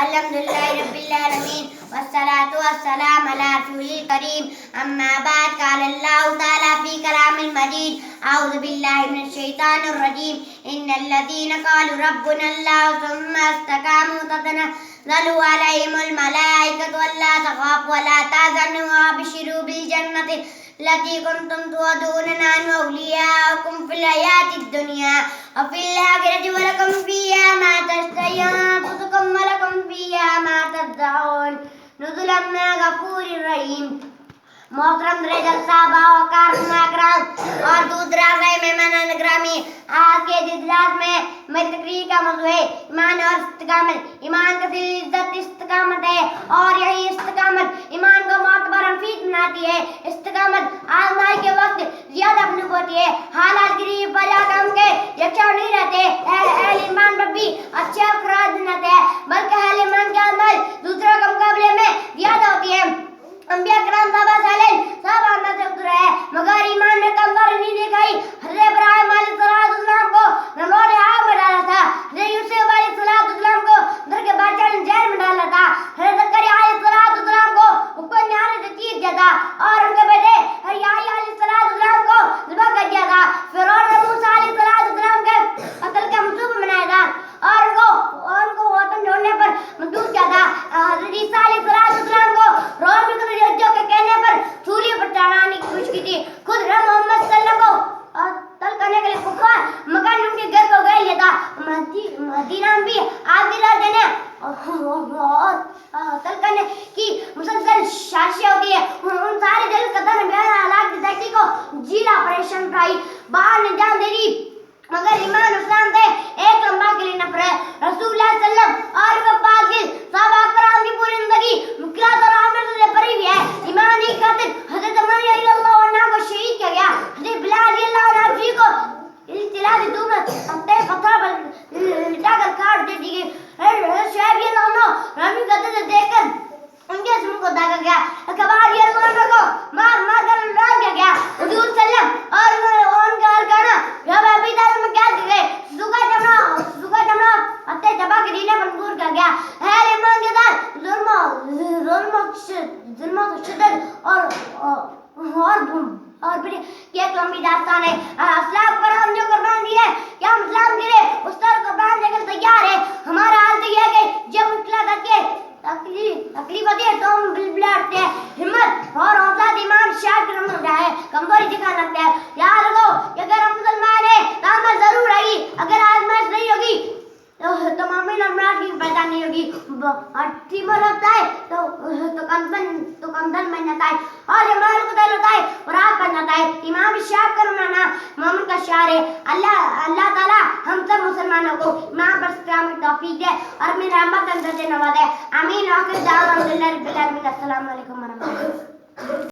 الحمدللہ رب العالمین والصلاة والسلام علی رسول الکریم اما بعد قال اللہ تعالی فی کلام المجید اعوذ باللہ من الشیطان الرجیم ان الذین قالوا ربنا اللہ ثم استقاموا تتنزل علیہم الملائکۃ الا تخافوا ولا تحزنوا وابشروا بالجنۃ التي كنتم توعدون نحن أولياؤكم في الحياة الدنيا وفي الآخرة ولكم فيها ما تشتهي أنفسكم ولكم فيها ما تدعون نزلا من غفور رحيم. محترم رجل صاحبہ وقار اکرام اور دوسرا مہمان گرامی، آج کے اجلاس میں میری تقریر کا موضوع ہے ایمان اور استقامت. ایمان کا دل عزت استقامت ہے اور یہی استقامت ایمان کو معتبر مفید بناتی ہے. استقامت آزمائی کے وقت زیادہ اپنی ہوتی ہے، حالات غریب بلا کام کے یکساں نہیں رہتے. اہل ایمان پر بھی اچھے افراد بناتے ہیں بلکہ اہل ایمان کے عمل دوسروں کے مقابلے میں زیادہ ہوتی ہے. انبیاء کرام صحابہ صالحین سب آمد سے اترے ہیں مگر ایمان میں کمزوری نہیں دکھائی. حضرت ابراہیم علیہ السلام کو نمرود نے آگ میں ڈالا تھا. حضرت یوسف علیہ السلام کو در کے بادشاہ نے جیل میں ڈالا تھا. حضرت زکریا علیہ السلام کو اوپر نہارے سے چیر دیا تھا اور ان کے بیٹے یحییٰ علیہ السلام کو ذبح کر دیا تھا. فرعون نے موسیٰ علیہ السلام کے قتل کا منصوبہ بنایا تھا اور ان کو وطن چھوڑنے پر مجبور کیا تھا. حضرت عیسیٰ علیہ السلام کو روم جو کے کہنے پر سولی پر چڑھانے کی کوشش کی تھی. خود محمد صلی اللہ علیہ وسلم کو قتل کرنے کے لیے کفار مکہ نے ان کے گھر کو گھیر لیا تھا. مدینہ میں بھی آگ جلا دینے اور قتل کرنے کی مسلسل سازشیں ہوتی ہے. ان سارے دل قتل میں ہلاک زیادتی کو جیلا پریشان اٹھائی باہر نے جان دے دی مگر ایمان اسلام سے ایک لمبا کے لیے نفرت. رسول اللہ صلی اللہ علیہ وسلم اور وہ پاک صحابہ کرام کی پوری زندگی مشکلات اور آمد سے بھری ہوئی ہے. ایمان ہی خاطر حضرت عمر رضی اللہ عنہ کو شہید کیا گیا. حضرت بلال رضی اللہ عنہ کو اختلاف دھوپ میں پتے پتھر پر لٹا کر کاٹ دے دی گئی. حضرت شعیب رضی اللہ عنہ رمی قدر سے دیکھ کر ان کے جسم کو داغا گیا. کبار رضی اللہ عنہ کو مار مار کر لڑا دیا گیا. حضور صلی اللہ علیہ وسلم اور ان کا ارکانہ جب ابھی تک میں کیا کر گئے سوکھا چمڑا پتے چبا کے دینے پر مجبور کیا گیا. اہل ایمان کے ساتھ ظلم و شدت اور پھر یہ ایک لمبی داستان ہے. اسلام پر ہم جو قربان دیے کیا ہم اسلام کے لیے اس طرح قربان دے کر تیار ہے. ہمارا حال تو یہ ہے کہ جب مشکلات آتی ہے تکلیف ہوتی ہے تو ہم بلبلاتے ہیں. ہمت اور حوصلہ ایمان شاید کرم ہوتا ہے کمزوری دکھانے لگتا ہے. یاد رکھو کہ اگر ہم مسلمان ہیں تو ہمیں ضرور آئے گی. اگر آزمائش نہیں ہوگی تو معمولی نمرات کی پیدا نہیں ہوگی. ٹیمر ہوتا ہے تو کمزن بن جاتا ہے اور جب مال کو دل ہوتا ہے اور آگ بن جاتا ہے. امام شاہ کرمانا مومن کا شعر ہے. اللہ تعالیٰ ہم سب مسلمانوں کو ایمان پر استقامت کی توفیق دے اور اپنی رحمت اندر سے نوازے. آمین. آخر دعوانا الحمدللہ رب العالمین. السلام علیکم ورحمۃ اللہ.